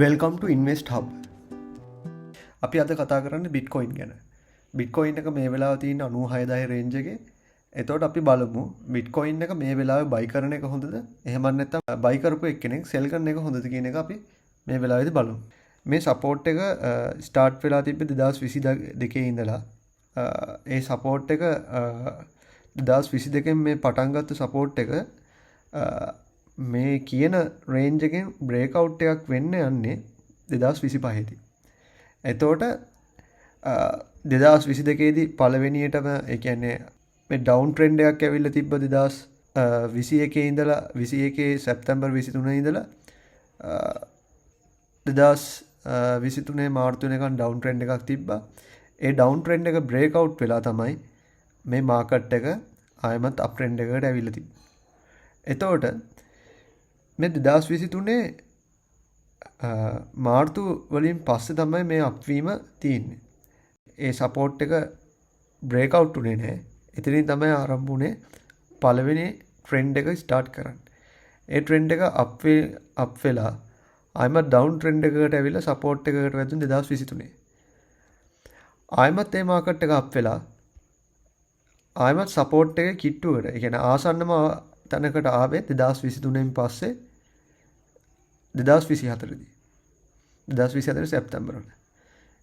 Welcome ටු invest hub. අපි අද කතා කරන්න බිට්කොයින් ගැන. බිට්කොයින් එක මේ වෙලාව තියෙන 96,000 රේන්ජ් එකේ. එතකොට අපි බලමු බිට්කොයින් එක මේ වෙලාවේ බයි කරන එක හොඳද? එහෙම නැත්නම් බයි කරපු එක්කෙනෙක් සෙල් කරන එක හොඳද කියන එක අපි මේ වෙලාවේදී බලමු. මේ සපෝට් එක ස්ටාර්ට් වෙලා තිබ්බේ 2022 ඉඳලා. ඒ සපෝට් එක 2022 මේ පටන් ගත්ත සපෝට් එක මේ කියන රේන්ජ් එකෙන් බ්‍රේක් අවුට් එකක් වෙන්න යන්නේ 2025 දී. එතකොට 2022 දී පළවෙනියටම ඒ කියන්නේ මේ ඩවුන් ට්‍රෙන්ඩ් එකක් ඇවිල්ලා තිබ්බ 2021 ඉඳලා 21 සැප්තැම්බර් 23 ඉඳලා 2023 මාර්තු වෙනකන් ඩවුන් ට්‍රෙන්ඩ් එකක් තිබ්බා. ඒ ඩවුන් ට්‍රෙන්ඩ් එක බ්‍රේක් අවුට් වෙලා තමයි මේ මාකට් එක ආයෙමත් අප් ට්‍රෙන්ඩ් එකකට ඇවිල්ලා තිබ්බේ. එතකොට මේ 2023 මාර්තු වලින් පස්සේ තමයි මේ අප්වීම තියෙන්නේ. ඒ සපෝට් එක බ්‍රේක් අවුට් උනේ නැහැ. එතනින් තමයි ආරම්භ උනේ පළවෙනි ට්‍රෙන්ඩ් එක ස්ටාර්ට් කරන්න. ඒ ට්‍රෙන්ඩ් එක අප් වෙලා ආයෙමත් ඩවුන් ට්‍රෙන්ඩ් එකකට ඇවිල්ලා සපෝට් එකකට වැදුනේ 2023. ආයෙමත් මේ මාකට් එක අප් වෙලා ආයෙමත් සපෝට් එක කිට්ටුවට, ඒ කියන්නේ ආසන්නම තැනකට ආවේ 2023න් පස්සේ 2024 දී 2024 සැප්තැම්බර් වල.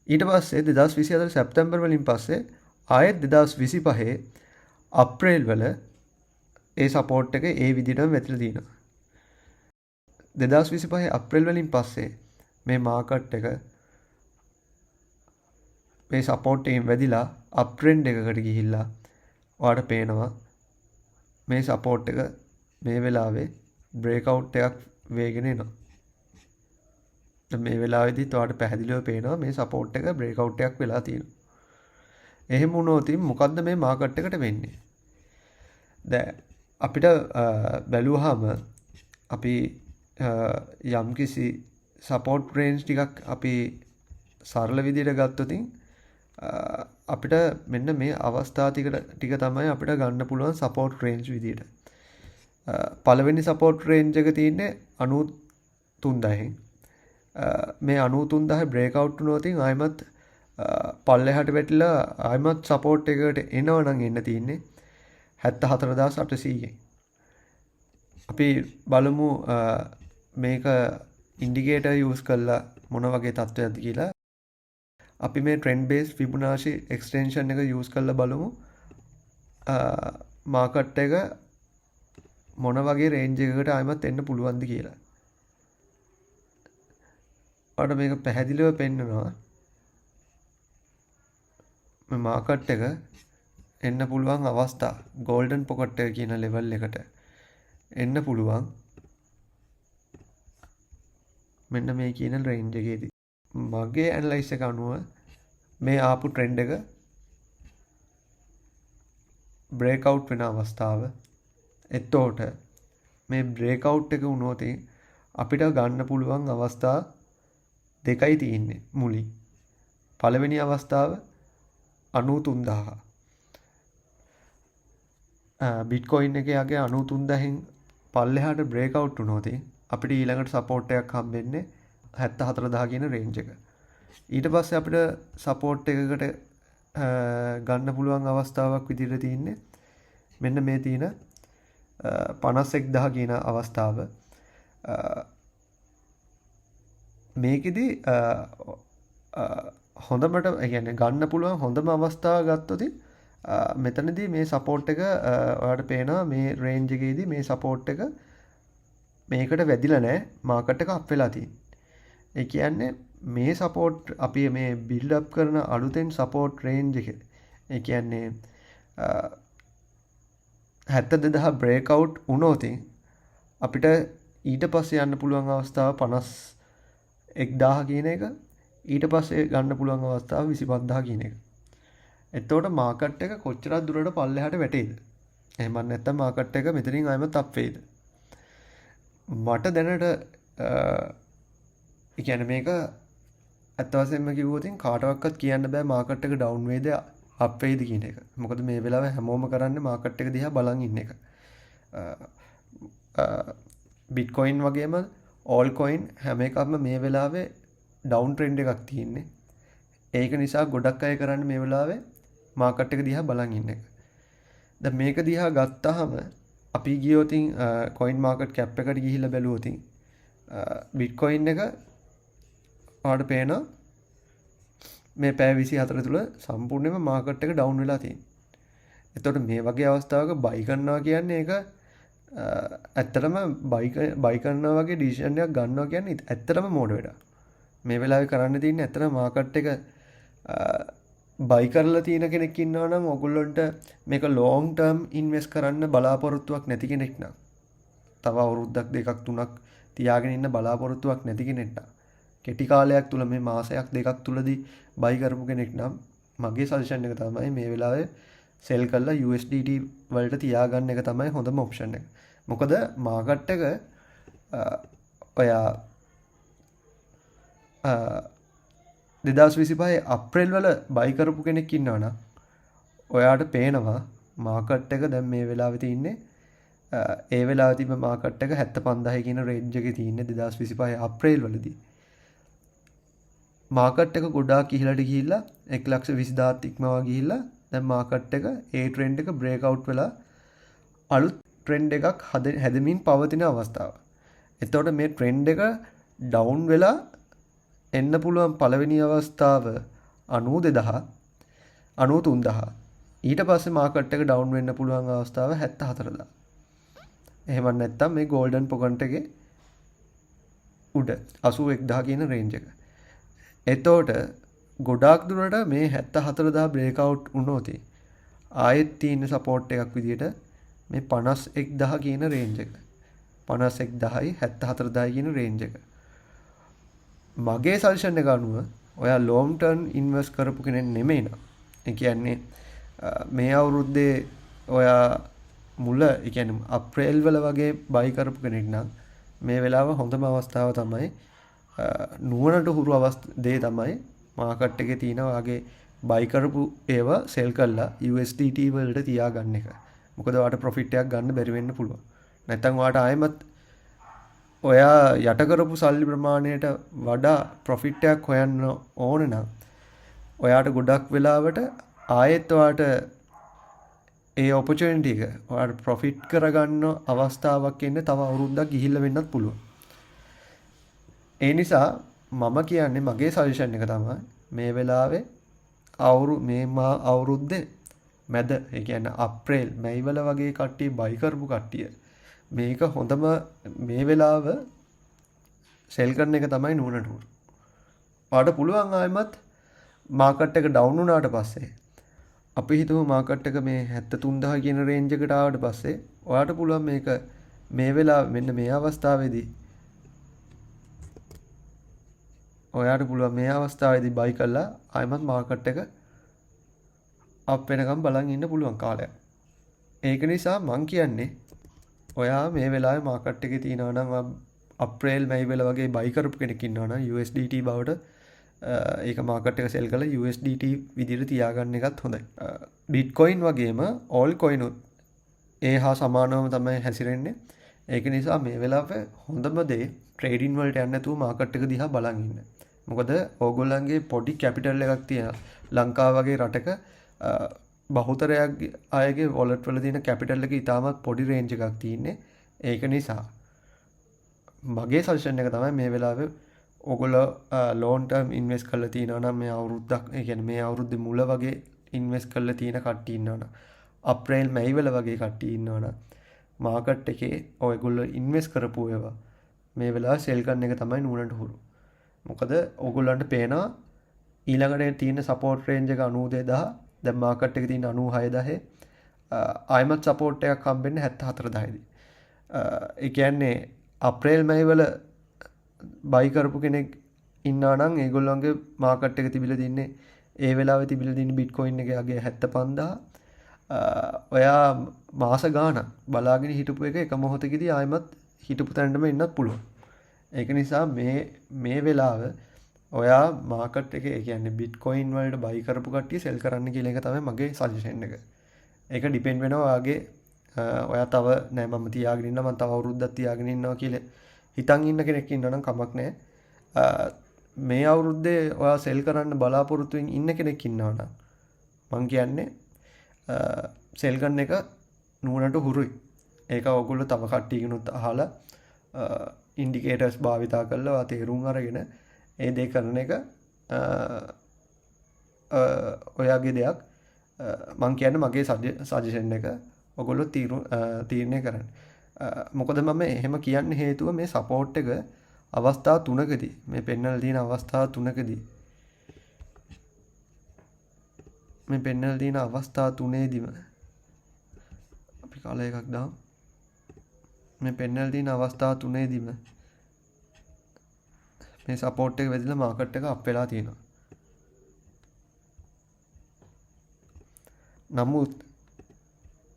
ඊට පස්සේ 2024 සැප්තැම්බර් වලින් පස්සේ ආයෙත් 2025 අප්‍රේල් වල ඒ සපෝට් එක ඒ විදිහටම වැතිලා තියෙනවා. 2025 අප්‍රේල් වලින් පස්සේ මේ මාකට් එක මේ සපෝට් එකෙන් වැදිලා අප් ට්‍රෙන්ඩ් එකකට ගිහිල්ලා ඔයාලට පේනවා මේ සපෝට් එක මේ වෙලාවේ බ්‍රේක් අවුට් එකක් වේගෙන එනවා. මේ වෙලාවේදී ඔයාලට පැහැදිලිව පේනවා මේ සපෝට් එක බ්‍රේක් අවුට් එකක් වෙලා තියෙනවා. එහෙම වුණොත් මොකද්ද මේ මාකට් එකට වෙන්නේ? දැන් අපිට බැලුවාම අපි යම්කිසි සපෝට් රේන්ජ් ටිකක් අපි සරල විදිහට ගත්තොත් අපිට මෙන්න මේ අවස්ථා ටික තමයි අපිට ගන්න පුළුවන් සපෝට් රේන්ජ් විදිහට. පළවෙනි සපෝට් රේන්ජ් එක තියෙන්නේ 93,000න්. මේ 93,000 බ්‍රේක් අවුට් වුණොත් ආයෙමත් පල්ලෙහාට වැටිලා ආයෙමත් සපෝට් එකකට එනවා නම් එන්න තියෙන්නේ 74,800න්. අපි බලමු මේක ඉන්ඩිකේටර් යූස් කරලා මොන වගේ තත්ත්වයක්ද කියලා. අපි මේ ට්‍රෙන්ඩ් බේස් ෆිබොනාචි එක්ස්ටෙන්ෂන් එක යූස් කරලා බලමු මාකට් එක මොන වගේ රේන්ජ් එකකට ආයෙමත් එන්න පුළුවන්ද කියලා. ඔයාලට මේක පැහැදිලිව පෙන්නනවා මේ මාකට් එක එන්න පුළුවන් අවස්ථා ගෝල්ඩන් පොකට් එක කියන ලෙවල් එකට එන්න පුළුවන් මෙන්න මේ කියන රේන්ජ් එකේදී. මගේ ඇනලයිස් එක අනුව මේ ආපු ට්‍රෙන්ඩ් එක බ්‍රේක් අවුට් වෙන අවස්ථාව. එතකොට මේ බ්‍රේක් අවුට් එක වුණොත් අපිට ගන්න පුළුවන් අවස්ථා දෙකයි තියෙන්නේ මුලින්. පළවෙනි අවස්ථාව 93,000. බිට්කොයින් එකේ යගේ 93,000න් පල්ලෙහාට බ්‍රේක් අවුට් වුණොත් අපිට ඊළඟට සපෝට් එකක් හම්බෙන්නේ 74,000 කියන රේන්ජ් එක. ඊට පස්සේ අපිට සපෝට් එකකට ගන්න පුළුවන් අවස්ථාවක් විදිහට තියෙන්නේ මෙන්න මේ තියෙන 51,000 කියන අවස්ථාව. මේකෙදි හොඳමට කියන්නේ ගන්න පුළුවන් හොඳම අවස්ථාව ගත්තොත් මෙතනදී මේ සපෝට් එක ඔයාලට පේනවා මේ රේන්ජ් එකේදී මේ සපෝට් එක මේකට වැදිලා නැහැ, මාකට් එක අප් වෙලා තියෙන්නේ. ඒ කියන්නේ මේ සපෝට් අපි මේ බිල්ඩ් අප් කරන අලුතෙන් සපෝට් රේන්ජ් එක. ඒ කියන්නේ 72,000 බ්‍රේක් අවුට් වුණොත් අපිට ඊට පස්සේ යන්න පුළුවන් අවස්ථාව 51,000 කියන එක. ඊට පස්සේ ගන්න පුළුවන් අවස්ථාව 25,000 කියන එක. එතකොට මාකට් එක කොච්චර දුරට පල්ලෙහාට වැටේද? එහෙම නැත්නම් මාකට් එක මෙතනින් ආයෙමත් අප් වේද? මට දැනට ඒ කියන්නේ මේක ඇත්ත වශයෙන්ම කිව්වොත් කාටවත් කියන්න බෑ මාකට් එක ඩවුන් වේද අප් වේද කියන එක. මොකද මේ වෙලාවේ හැමෝම කරන්නේ මාකට් එක දිහා බලන් ඉන්න එක. බිට්කොයින් වගේම all coin හැම එකක්ම මේ වෙලාවේ down trend එකක් තියෙන්නේ. ඒක නිසා ගොඩක් අය කරන්නේ මේ වෙලාවේ මාකට් එක දිහා බලන් ඉන්න එක. දැන් මේක දිහා ගත්තාම අපි ගියොතින් coin market cap එකට ගිහිල්ලා බැලුවොතින් bitcoin එක ඔයාලට පේනවා මේ පැය 24 තුල සම්පූර්ණයෙන්ම මාකට් එක ඩවුන් වෙලා තියෙනවා. එතකොට මේ වගේ අවස්ථාවක බයි කරනවා කියන්නේ ඒක ඇත්තටම බයි කරනවා වගේ ඩිසිෂන් එකක් ගන්නවා කියන්නේ ඇත්තටම මෝඩ වැඩක්. මේ වෙලාවේ කරන්න තියෙන්නේ ඇත්තටම මාකට් එක බයි කරලා තියෙන කෙනෙක් ඉන්නවා නම් ඔයගොල්ලන්ට මේක ලොන්ග් ටර්ම් ඉන්වෙස්ට් කරන්න බලාපොරොත්තුවක් නැති කෙනෙක් නම් තව අවුරුද්දක් දෙකක් තුනක් තියාගෙන ඉන්න බලාපොරොත්තුවක් නැති කෙනෙක් නම් කෙටි කාලයක් තුල මේ මාසයක් දෙකක් තුලදී බයි කරපු කෙනෙක් නම් මගේ සජෙෂන් එක තමයි මේ වෙලාවේ සෙල් කරලා USDT වලට තියාගන්න එක තමයි හොඳම ඔප්ෂන් එක. මොකද මාකට් එක ඔයා 2025 අප්‍රේල් වල බයි කරපු කෙනෙක් ඉන්නවනම් ඔයාට පේනවා මාකට් එක දැන් මේ වෙලාවේ තින්නේ ඒ වෙලාවේ තිබ්බ මාකට් එක 75000 කියන රේන්ජ් එකේ තින්නේ 2025 අප්‍රේල් වලදී. මාකට් එක ගොඩාක් ඉහළට ගිහිල්ලා 120000 ඉක්මවා ගිහිල්ලා දැන් මාකට් එක ඒ ට්‍රෙන්ඩ් එක බ්‍රේක් අවුට් වෙලා අලුත් ට්‍රෙන්ඩ් එකක් හැදෙමින් පවතින අවස්ථාව. එතකොට මේ ට්‍රෙන්ඩ් එක ඩවුන් වෙලා එන්න පුළුවන් පළවෙනි අවස්ථාව 92000 93000 ඊට පස්සේ මාකට් එක ඩවුන් වෙන්න පුළුවන් අවස්ථාව 74000. එහෙම නැත්නම් මේ ගෝල්ඩන් පොකන්ට් එකේ උඩ 81000 කියන රේන්ජ් එක. එතකොට ගොඩාක් දුරට මේ 74000 බ්‍රේක් අවුට් වුණොත් ආයෙත් තියෙන සපෝට් එකක් විදියට මේ 51000 කියන රේන්ජ් එක. 51000යි 74000යි කියන රේන්ජ් එක. මගේ සජෙෂන් එක අනුව ඔයා ලොන්ග් ටර්ම් ඉන්වෙස්ට් කරපු කෙනෙක් නෙමෙයි නේද? ඒ කියන්නේ මේ අවුරුද්දේ ඔයා මුල ඒ කියන්නේ අප්‍රේල් වල වගේ බයි කරපු කෙනෙක් නම් මේ වෙලාව හොඳම අවස්ථාව තමයි නුවණට හුරු දේ තමයි මාකට් එකේ තියෙන වාගේ බයි කරපු ඒවා සෙල් කරලා USDT වලට තියාගන්න එක. මොකද ඔයාට ප්‍රොෆිට් එකක් ගන්න බැරි වෙන්න පුළුවන්. නැත්නම් ඔයාට ආයෙමත් ඔයා යට කරපු සල්ලි ප්‍රමාණයට වඩා ප්‍රොෆිට් එකක් හොයන්න ඕන නම් ඔයාට ගොඩක් වෙලාවට ආයෙත් ඔයාට ඒ ඔපචුනිටි එක ඔයාට ප්‍රොෆිට් කරගන්න අවස්ථාවක් එන්නේ තව අවුරුද්දක් ගිහිල්ලා වෙන්නත් පුළුවන්. ඒ නිසා මම කියන්නේ මගේ සජෙෂන් එක තමයි මේ වෙලාවේ මේ අවුරුද්දේ මැද ඒ කියන්නේ අප්‍රේල් මැයි වල වගේ කට්ටිය බයි කරපු කට්ටිය මේක හොඳම මේ වෙලාව සෙල් කරන එක තමයි නුවණට උරු. ඔයාලට පුළුවන් ආයෙමත් මාකට් එක ඩවුන් වුණාට පස්සේ අපි හිතමු මාකට් එක මේ 73000 කියන රේන්ජ් එකට ආවට පස්සේ ඔයාලට පුළුවන් මේක මේ වෙලාව මෙන්න මේ අවස්ථාවේදී ඔයාට පුළුවන් මේ අවස්ථාවේදී බයි කරලා ආයෙමත් මාකට් එක අප් වෙනකම් බලන් ඉන්න පුළුවන් කාලයක්. ඒක නිසා මං කියන්නේ ඔයා මේ වෙලාවේ මාකට් එකේ තියෙනවා නම් අප්‍රේල් මැයි වල වගේ බයි කරපු කෙනෙක් ඉන්නවා නම් USDT බවට ඒක මාකට් එක සෙල් කරලා USDT විදිහට තියාගන්න එකත් හොඳයි. Bitcoin වගේම all coin උත් ඒ හා සමානවම තමයි හැසිරෙන්නේ. ඒක නිසා මේ වෙලාවේ හොඳම දේ ට්‍රේඩින් වලට යන්න නැතුව මාකට් එක දිහා බලන් ඉන්න. මොකද ඕගොල්ලන්ගේ පොඩි කැපිටල් එකක් තියෙනවා. ලංකාව වගේ රටක බහුතරයක් අයගේ වොලට් වල තියෙන කැපිටල් එක ඉතාමත් පොඩි රේන්ජ් එකක් තියෙන්නේ. ඒක නිසා මගේ සජෙෂන් එක තමයි මේ වෙලාවේ ඔයගොල්ලෝ ලොන්ග් ටර්ම් ඉන්වෙස්ට් කරලා තියෙනවා නම් මේ අවුරුද්දක් ඒ කියන්නේ මේ අවුරුද්දේ මුල වගේ ඉන්වෙස්ට් කරලා තියෙන කට්ටිය ඉන්නවනම් අප්‍රේල් මැයි වල වගේ කට්ටිය ඉන්නවනම් මාකට් එකේ ඔයගොල්ලෝ ඉන්වෙස්ට් කරපු ඒවා මේ වෙලාවේ සෙල් කරන එක තමයි නුවණට හුරු. මොකද ඔයගොල්ලන්ට පේනවා ඊළඟට තියෙන සපෝට් රේන්ජ් එක 92000 දැන් මාකට් එකේ තියෙන 96000 ආයිමත් සපෝට් එකක් හම්බෙන්නේ 74000 දී. ඒ කියන්නේ අප්‍රේල් මැයි වල බයි කරපු කෙනෙක් ඉන්නවා නම් ඒගොල්ලන්ගේ මාකට් එක තිබිලා තින්නේ ඒ වෙලාවේ තිබිලා තියෙන බිට්කොයින් එකේ අගේ 75000 ඔයා මාස ගාණක් බලාගෙන හිටපු එක එක මොහොතකදී ආයිමත් හිටපු තැනටම එන්නත් පුළුවන්. ඒක නිසා මේ වෙලාව ඔයා මාකට් එකේ ඒ කියන්නේ බිට්කොයින් වලට බයි කරපු කට්ටිය සෙල් කරන්න කියලා එක තමයි මගේ සජෙෂන් එක. ඒක ඩිපෙන්ඩ් වෙනවා ඔයාගේ ඔයා තව නෑ මම තියාගෙන ඉන්නවා මම තව අවුරුද්දක් තියාගෙන ඉන්නවා කියලා හිතන් ඉන්න කෙනෙක් ඉන්නවනම් කමක් නැහැ. මේ අවුරුද්දේ ඔයා සෙල් කරන්න බලාපොරොත්තුෙන් ඉන්න කෙනෙක් ඉන්නවනම් මං කියන්නේ සෙල් ගන්න එක නුවණට හුරුයි. ඒක ඔයගොල්ලෝ තව කට්ටියකිනුත් අහලා ඉන්ඩිකේටර්ස් භාවිතා කරලා තේරුම් අරගෙන ඒ දේ කරන එක ඔයාගේ දෙයක්. මං කියන්නේ මගේ සජෙෂන් එක ඔයගොල්ලෝ තීරණය කරන්න. මොකද මම එහෙම කියන්නේ හේතුව මේ සපෝට් එක අවස්ථා 3කදී මේ පෙන්නලා තියෙන අවස්ථා 3කදී මේ පෙන්නලා තියෙන අවස්ථා 3ෙදිම අපි කාලය එකක් දාමු. මේ පෙන්නලා තියෙන අවස්ථා 3ෙදිම මේ සපෝට් එක වැදිලා මාකට් එක අප් වෙලා තියෙනවා. නමුත්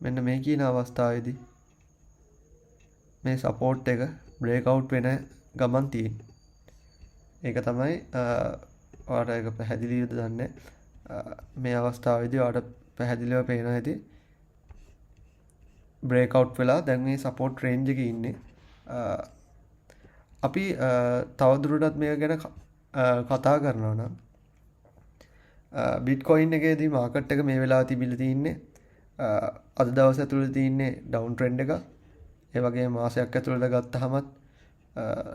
මෙන්න මේ කියන අවස්ථාවේදී මේ සපෝට් එක බ්‍රේක් අවුට් වෙන ගමන් තියෙන්නේ. ඒක තමයි ඔයාලට ඒක පැහැදිලිවද දන්නේ. මේ අවස්ථාවේදී ඔයාලට පැහැදිලිව පේනවා ඇති බ්‍රේක් අවුට් වෙලා දැන් මේ සපෝට් රේන්ජ් එකේ ඉන්නේ. අපි තවදුරටත් මේක ගැන කතා කරනවා නම් බිට්කොයින් එකේදී මාකට් එක මේ වෙලාව තිබිලා තින්නේ අද දවස් ඇතුළත තින්නේ ඩවුන් ට්‍රෙන්ඩ් එකක්. ඒ වගේම මාසයක් ඇතුළත ගත්තහමත්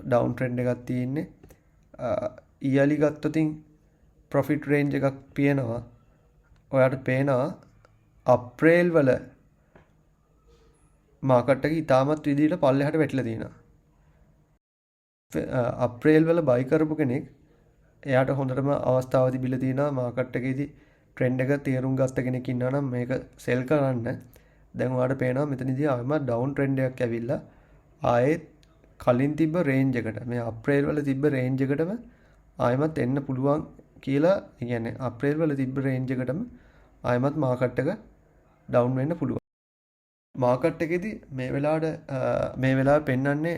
ඩවුන් ට්‍රෙන්ඩ් එකක් තියෙන්නේ. ඊයලි ගත්තොතින් ප්‍රොෆිට් රේන්ජ් එකක් පේනවා. ඔයාලට පේනවා අප්‍රේල් වල මාකට් එක ඉතාමත් විදිහට පල්ලෙහාට වැටිලා තියෙනවා. අප්‍රේල් වල බයි කරපු කෙනෙක් එයාට හොඳටම අවස්ථාව තිබිලා තියෙනවා මාකට් එකේදී ට්‍රෙන්ඩ් එක තේරුම් ගත්ත කෙනෙක් ඉන්නවා නම් මේක සෙල් කරන්න. දැන් ඔයාලට පේනවා මෙතනදී ආවම ඩවුන් ට්‍රෙන්ඩ් එකක් ඇවිල්ලා ආයෙත් කලින් තිබ්බ රේන්ජ් එකට මේ අප්‍රේල් වල තිබ්බ රේන්ජ් එකටම ආයෙමත් එන්න පුළුවන් කියලා. ඒ කියන්නේ අප්‍රේල් වල තිබ්බ රේන්ජ් එකටම ආයෙමත් මාකට් එක ඩවුන් වෙන්න පුළුවන්. මාකට් එකේදී මේ වෙලාවට පෙන්වන්නේ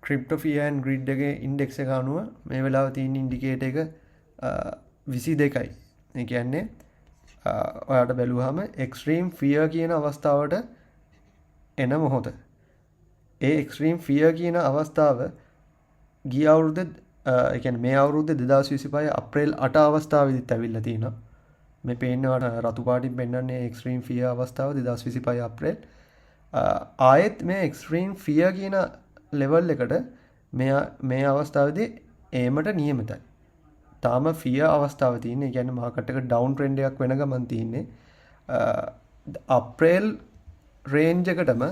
ක්‍රිප්ටෝ ෆියර් ඇන්ඩ් ග්‍රිඩ් එකේ ඉන්ඩෙක්ස් එක අනුව මේ වෙලාව තියෙන ඉන්ඩිකේටර් එක 22යි. ඒ කියන්නේ ඔයාලට බැලුවාම එක්ස්ට්‍රීම් ෆියර් කියන අවස්ථාවට එන මොහොත. ඒ එක්ස්ට්‍රීම් ෆියර් කියන අවස්ථාව ගිය අවුරුද්දේ ඒ කියන්නේ මේ අවුරුද්දේ 2025 අප්‍රේල් 8 අවස්ථාවේදීත් ඇවිල්ලා තිනවා. මේ පේන්නවට රතු පාටින් පෙන්වන්නේ එක්ස්ට්‍රීම් ෆියර් අවස්ථාව 2025 අප්‍රේල්. ආයෙත් මේ එක්ස්ට්‍රීම් ෆියර් කියන ලෙවල් එකට මේ අවස්ථාවේදී ඒමට නියමිතයි. තාම ෆියර් අවස්ථාව තියෙන්නේ. ඒ කියන්නේ මාකට් එක ඩවුන් ට්‍රෙන්ඩ් එකක් වෙන ගමන් තියෙන්නේ. අප්‍රේල් රේන්ජ් එකටම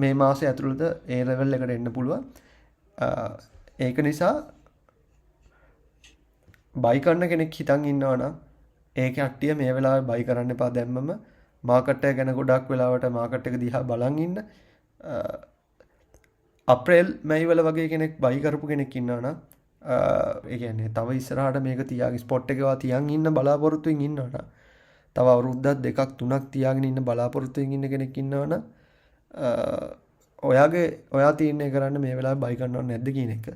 මේ මාසය ඇතුළත ඒ ලෙවල් එකට එන්න පුළුවන්. ඒක නිසා බයි කරන කෙනෙක් හිතන් ඉන්නවා නම් ඒ කට්ටිය මේ වෙලාවේ බයි කරන්න එපා. දැම්මම මාකට් එක ගැන ගොඩක් වෙලාවට මාකට් එක දිහා බලන් ඉන්න. අප්‍රේල් මැයි වල වගේ කෙනෙක් බයි කරපු කෙනෙක් ඉන්නවා නම් ඒ කියන්නේ තව ඉස්සරහට මේක තියාගෙන ස්පොට් එකේවා තියන් ඉන්න බලාපොරොත්තුෙන් ඉන්නවා නම් තව අවුරුද්දක් දෙකක් තුනක් තියාගෙන ඉන්න බලාපොරොත්තුෙන් ඉන්න කෙනෙක් ඉන්නවා නම් ඔයා තීරණය කරන්න මේ වෙලාවේ බයි කරනවද නැද්ද කියන එක.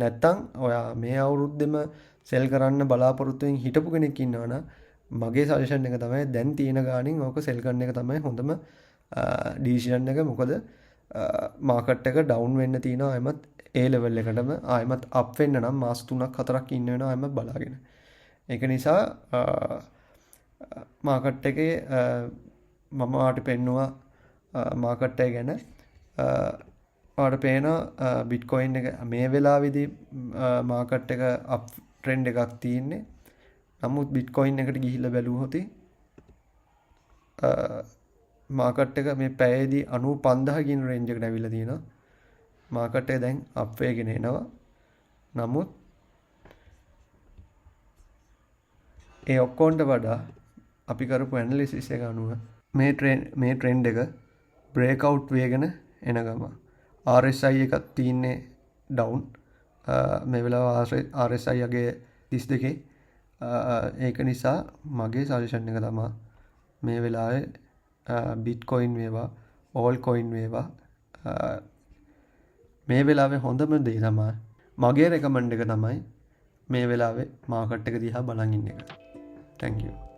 නැත්තම් ඔයා මේ අවුරුද්දෙම සෙල් කරන්න බලාපොරොත්තුෙන් හිටපු කෙනෙක් ඉන්නවනම් මගේ සජෙෂන් එක තමයි දැන් තියෙන ගානින් ඕක සෙල් කරන එක තමයි හොඳම ඩිසිෂන් එක. මොකද මාකට් එක ඩවුන් වෙන්න තියෙනවා ආයෙමත් ඒ ලෙවල් එකටම ආයෙමත් අප් වෙන්න නම් මාස 3ක් 4ක් ඉන්න වෙනවා ආයෙමත් බලාගෙන. ඒක නිසා මාකට් එකේ මම ඔයාලට පෙන්නුවා මාකට් එක ගැන. ඔයාලට පේනවා බිට්කොයින් එක මේ වෙලාවේදී මාකට් එක අප් ට්‍රෙන්ඩ් එකක් තියෙන්නේ. නමුත් බිට්කොයින් එකට ගිහිල්ලා බැලුවොත් මාකට් එක මේ පැයේදී 95000 කියන රේන්ජ් එකට ඇවිල්ලා තියෙනවා. මාකට් එක දැන් අප් වෙගෙන එනවා. නමුත් ඒ ඔක්කොන්ට වඩා අපි කරපු ඇනලිසිස් එක අනුව මේ ට්‍රෙන්ඩ් එක බ්‍රේක් අවුට් වෙගෙන එන ගම RSI එකක් තියන්නේ ඩවුන්. මේ වෙලාව RSI යගේ 32. ඒක නිසා මගේ සජෙෂන් එක තමයි මේ වෙලාවේ බිට්කොයින් වේවා ඕල් කොයින් වේවා මේ වෙලාවේ හොඳම දේ තමයි මගේ රෙකමන්ඩ් එක තමයි මේ වෙලාවේ මාකට් එක දිහා බලන් ඉන්න එක. Thank you.